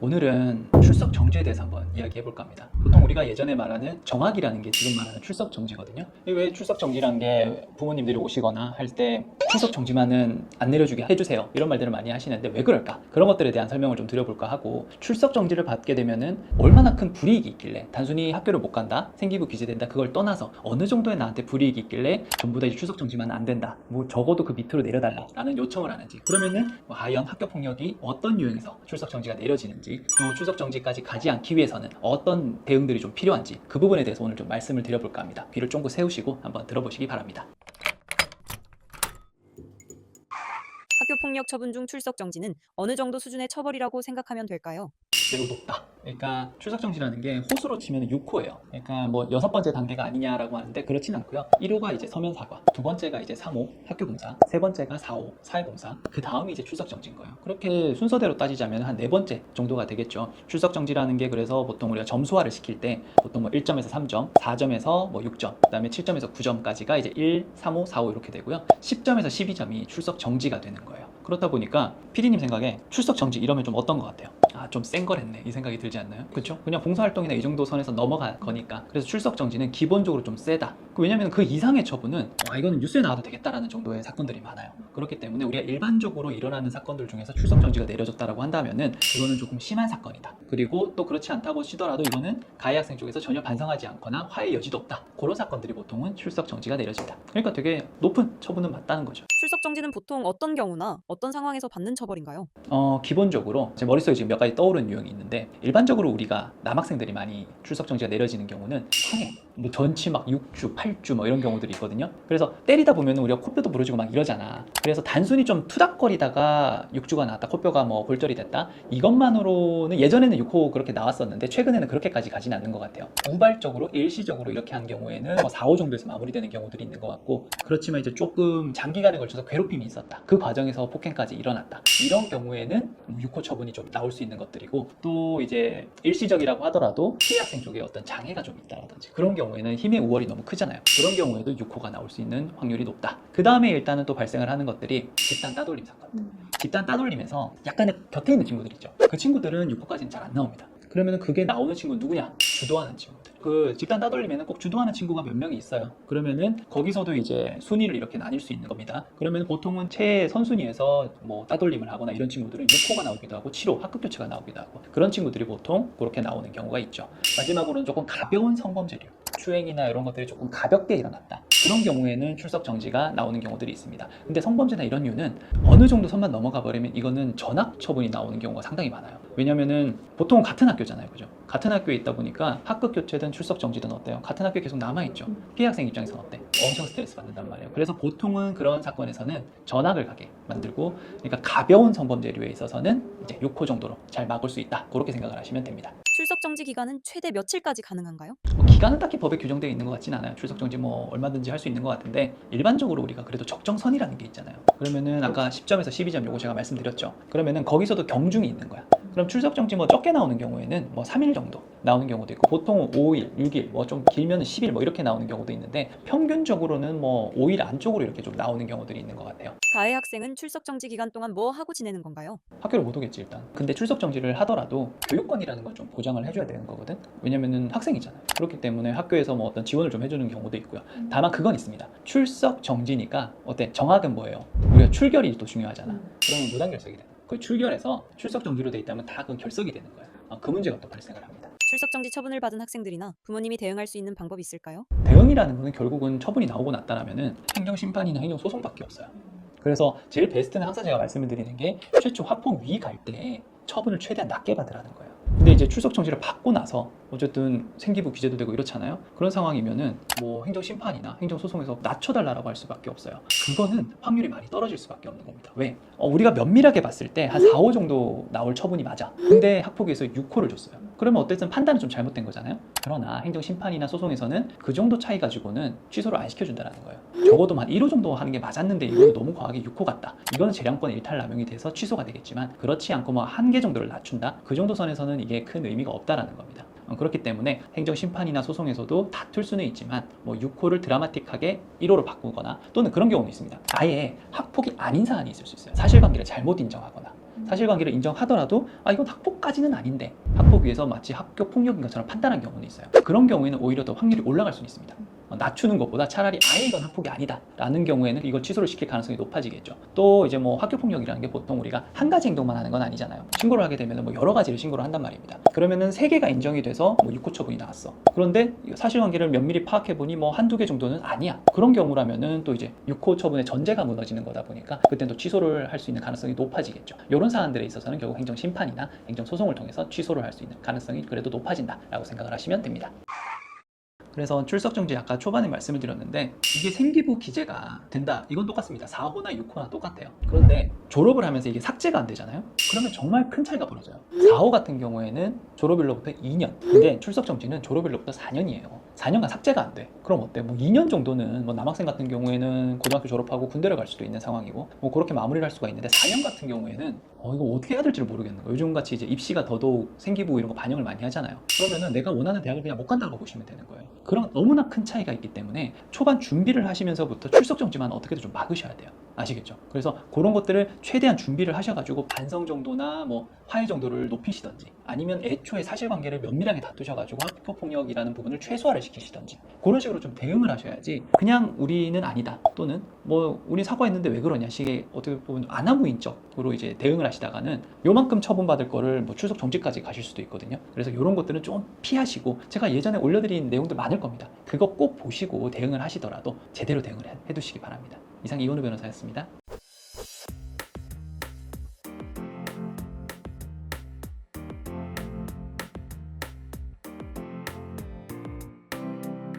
오늘은 출석 정지에 대해서 한번 이야기해 볼까 합니다. 보통 우리가 예전에 말하는 정학이라는 게 지금 말하는 출석 정지거든요. 왜 출석 정지라는 게 부모님들이 오시거나 할 때 출석 정지만은 안 내려주게 해주세요 이런 말들을 많이 하시는데 왜 그럴까? 그런 것들에 대한 설명을 좀 드려볼까 하고, 출석 정지를 받게 되면은 얼마나 큰 불이익이 있길래, 단순히 학교를 못 간다, 생기부 기재된다 그걸 떠나서 어느 정도의 나한테 불이익이 있길래 전부 다 이제 출석 정지만 안 된다, 뭐 적어도 그 밑으로 내려달라 라는 요청을 하는지, 그러면은 과연 학교 폭력이 어떤 유형에서 출석 정지가 내려지는지, 또 출석 정지까지 가지 않기 위해서는 어떤 대응들이 좀 필요한지, 그 부분에 대해서 오늘 좀 말씀을 드려볼까 합니다. 귀를 쫑긋 세우시고 한번 들어보시기 바랍니다. 학교폭력 처분 중 출석 정지는 어느 정도 수준의 처벌이라고 생각하면 될까요? 매우 높다. 그러니까 출석 정지라는 게 호수로 치면 6호예요. 그러니까 뭐 6번째 단계가 아니냐라고 하는데 그렇진 않고요. 1호가 이제 서면 사과, 두 번째가 이제 3호 학교 봉사, 세 번째가 4호 사회 봉사, 그 다음이 이제 출석 정지인 거예요. 그렇게 순서대로 따지자면 한 4번째 정도가 되겠죠. 출석 정지라는 게, 그래서 보통 우리가 점수화를 시킬 때 보통 뭐 1점에서 3점, 4점에서 뭐 6점, 그다음에 7점에서 9점까지가 이제 1, 3호, 4호 이렇게 되고요. 10점에서 12점이 출석 정지가 되는 거예요. 그렇다 보니까 PD님 생각에 출석 정지 이러면 좀 어떤 것 같아요? 아, 좀 센 걸 했네 이 생각이 들지 않나요? 그렇죠? 그냥 봉사활동이나 이 정도 선에서 넘어갈 거니까. 그래서 출석 정지는 기본적으로 좀 세다. 왜냐면 그 이상의 처분은 이거는 뉴스에 나와도 되겠다라는 정도의 사건들이 많아요. 그렇기 때문에 우리가 일반적으로 일어나는 사건들 중에서 출석 정지가 내려졌다라고 한다면은 이거는 조금 심한 사건이다. 그리고 또 그렇지 않다고 치더라도 이거는 가해 학생 쪽에서 전혀 반성하지 않거나 화해 여지도 없다. 그런 사건들이 보통은 출석 정지가 내려진다. 그러니까 되게 높은 처분은 맞다는 거죠. 출석 정지는 보통 어떤 경우나 어떤 상황에서 받는 처벌인가요? 기본적으로 제 머릿속에 지금 몇 가지 떠오르는 유형이 있는데, 일반적으로 우리가 남학생들이 많이 출석 정지가 내려지는 경우는 항해, 뭐 전치 막 6주, 8주 뭐 이런 경우들이 있거든요. 그래서 때리다 보면 우리가 코뼈도 부러지고 막 이러잖아. 그래서 단순히 좀 투닥거리다가 6주가 나왔다, 코뼈가 뭐 골절이 됐다, 이것만으로는 예전에는 6호 그렇게 나왔었는데 최근에는 그렇게까지 가진 않는 것 같아요. 우발적으로 일시적으로 이렇게 한 경우에는 뭐 4호 정도에서 마무리되는 경우들이 있는 것 같고, 그렇지만 이제 조금 장기간에 걸쳐서 괴롭힘이 있었다, 그 과정에서 폭행까지 일어났다, 이런 경우에는 6호 처분이 좀 나올 수 있는 것들이고, 또 이제 일시적이라고 하더라도 피해 학생 쪽에 어떤 장애가 좀 있다라든지 그런 경우에는 힘의 우월이 너무 크잖아요. 그런 경우에도 6호가 나올 수 있는 확률이 높다. 그 다음에 일단은 또 발생을 하는 것들이 집단 따돌림 사건. 집단 따돌림에서 약간의 곁에 있는 친구들 있죠. 그 친구들은 6호까지는 잘 안 나옵니다. 그러면 그게 나오는 친구는 누구냐? 주도하는 친구들. 그 집단 따돌림에는 꼭 주도하는 친구가 몇 명이 있어요. 그러면은 거기서도 이제 순위를 이렇게 나뉠 수 있는 겁니다. 그러면 보통은 최선순위에서 뭐 따돌림을 하거나 이런 친구들은 6호가 나오기도 하고 7호 학급 교체가 나오기도 하고, 그런 친구들이 보통 그렇게 나오는 경우가 있죠. 마지막으로는 조금 가벼운 성범죄류, 추행이나 이런 것들이 조금 가볍게 일어났다, 그런 경우에는 출석 정지가 나오는 경우들이 있습니다. 근데 성범죄나 이런 류는 어느 정도 선만 넘어가 버리면 이거는 전학 처분이 나오는 경우가 상당히 많아요. 왜냐면은 보통 같은 학교잖아요, 그죠? 같은 학교에 있다 보니까 학급 교체든 출석 정지든 어때요? 같은 학교에 계속 남아있죠. 피해 학생 입장에서는 어때? 엄청 스트레스 받는단 말이에요. 그래서 보통은 그런 사건에서는 전학을 가게 만들고, 그러니까 가벼운 성범죄류에 있어서는 이제 6호 정도로 잘 막을 수 있다, 그렇게 생각을 하시면 됩니다. 출석 정지 기간은 최대 며칠까지 가능한가요? 기간은 딱히 법에 규정되어 있는 것 같진 않아요. 출석 정지 뭐 얼마든지 할 수 있는 것 같은데, 일반적으로 우리가 그래도 적정선이라는 게 있잖아요. 그러면은 아까 10점에서 12점 요거 제가 말씀드렸죠. 그러면은 거기서도 경중이 있는 거야. 그럼 출석 정지 뭐 적게 나오는 경우에는 뭐 3일 정도 나오는 경우도 있고, 보통 5일, 6일, 뭐 좀 길면은 10일 뭐 이렇게 나오는 경우도 있는데, 평균적으로는 뭐 5일 안쪽으로 이렇게 좀 나오는 경우들이 있는 것 같아요. 가해 학생은 출석 정지 기간 동안 뭐 하고 지내는 건가요? 학교를 못 오겠지 일단. 근데 출석 정지를 하더라도 교육권이라는 걸 좀 보장을 해줘야 되는 거거든. 왜냐면은 학생이잖아요. 그렇기 때문에 학교에서 뭐 어떤 지원을 좀 해주는 경우도 있고요. 다만 그건 있습니다. 출석 정지니까 어때? 정학은 뭐예요? 우리가 출결이 또 중요하잖아. 그러면 무단 결석이 되는 거예요. 그 출결해서 출석 정지로 돼 있다면 다 그 결석이 되는 거예요. 그 문제가 또 발생을 합니다. 출석 정지 처분을 받은 학생들이나 부모님이 대응할 수 있는 방법이 있을까요? 대응이라는 거는 결국은 처분이 나오고 났다라면은 행정심판이나 행정소송밖에 없어요. 그래서 제일 베스트는 항상 제가 말씀을 드리는 게, 최초 학폭 위 갈 때 처분을 최대한 낮게 받으라는 거예요. 근데 이제 출석 정지를 받고 나서 어쨌든 생기부 기재도 되고 이렇잖아요. 그런 상황이면은 뭐 행정심판이나 행정소송에서 낮춰달라고 할 수밖에 없어요. 그거는 확률이 많이 떨어질 수밖에 없는 겁니다. 왜? 우리가 면밀하게 봤을 때 한 4호 정도 나올 처분이 맞아. 근데 학폭위에서 6호를 줬어요. 그러면 어쨌든 판단은 좀 잘못된 거잖아요. 그러나 행정심판이나 소송에서는 그 정도 차이 가지고는 취소를 안 시켜준다는 거예요. 적어도 한 1호 정도 하는 게 맞았는데 이거는 너무 과하게 6호 같다, 이거는 재량권 일탈남용이 돼서 취소가 되겠지만, 그렇지 않고 뭐 한 개 정도를 낮춘다, 그 정도 선에서는 이게 큰 의미가 없다라는 겁니다. 그렇기 때문에 행정심판이나 소송에서도 다툴 수는 있지만, 뭐 6호를 드라마틱하게 1호로 바꾸거나, 또는 그런 경우도 있습니다. 아예 학폭이 아닌 사안이 있을 수 있어요. 사실관계를 잘못 인정하거나, 사실관계를 인정하더라도 이건 학폭까지는 아닌데 학폭 위에서 마치 학교 폭력인 것처럼 판단한 경우는 있어요. 그런 경우에는 오히려 더 확률이 올라갈 수는 있습니다. 낮추는 것보다 차라리 아예 이건 학폭이 아니다 라는 경우에는 이걸 취소를 시킬 가능성이 높아지겠죠. 또 이제 뭐 학교 폭력이라는 게 보통 우리가 한 가지 행동만 하는 건 아니잖아요. 신고를 하게 되면 뭐 여러 가지를 신고를 한단 말입니다. 그러면은 3개가 인정이 돼서 뭐 6호 처분이 나왔어. 그런데 사실관계를 면밀히 파악해 보니 뭐 한두 개 정도는 아니야. 그런 경우라면은 또 이제 6호 처분의 전제가 무너지는 거다 보니까 그때는 또 취소를 할 수 있는 가능성이 높아지겠죠. 이런 사안들에 있어서는 결국 행정 심판이나 행정 소송을 통해서 취소를 할 수 있는 가능성이 그래도 높아진다라고 생각을 하시면 됩니다. 그래서 출석정지 아까 초반에 말씀을 드렸는데 이게 생기부 기재가 된다. 이건 똑같습니다. 4호나 6호나 똑같아요. 그런데 졸업을 하면서 이게 삭제가 안 되잖아요. 그러면 정말 큰 차이가 벌어져요. 4호 같은 경우에는 졸업일로부터 2년. 근데 출석정지는 졸업일로부터 4년이에요. 4년간 삭제가 안 돼. 그럼 어때? 뭐 2년 정도는 뭐 남학생 같은 경우에는 고등학교 졸업하고 군대를 갈 수도 있는 상황이고 뭐 그렇게 마무리를 할 수가 있는데 4년 같은 경우에는 이거 어떻게 해야 될지를 모르겠는 거예요. 요즘같이 이제 입시가 더더욱 생기부 이런 거 반영을 많이 하잖아요. 그러면은 내가 원하는 대학을 그냥 못 간다고 보시면 되는 거예요. 그런 너무나 큰 차이가 있기 때문에 초반 준비를 하시면서부터 출석 정지만 어떻게든 좀 막으셔야 돼요. 아시겠죠? 그래서 그런 것들을 최대한 준비를 하셔가지고 반성 정도나 뭐 화해 정도를 높이시던지 아니면 애초에 사실관계를 면밀하게 다투셔가지고 학교폭력이라는 부분을 최소화를 시키시던지 그런 식으로 좀 대응을 하셔야지 그냥 우리는 아니다 또는 뭐 우리 사과했는데 왜 그러냐 식의 어떻게 보면 아나무인적으로 이제 대응을 하시다가는 요만큼 처분받을 거를 뭐 출석 정지까지 가실 수도 있거든요. 그래서 이런 것들은 좀 피하시고 제가 예전에 올려드린 내용들 많을 겁니다. 그거 꼭 보시고 대응을 하시더라도 제대로 대응을 해두시기 바랍니다. 이상 이원우 변호사였습니다.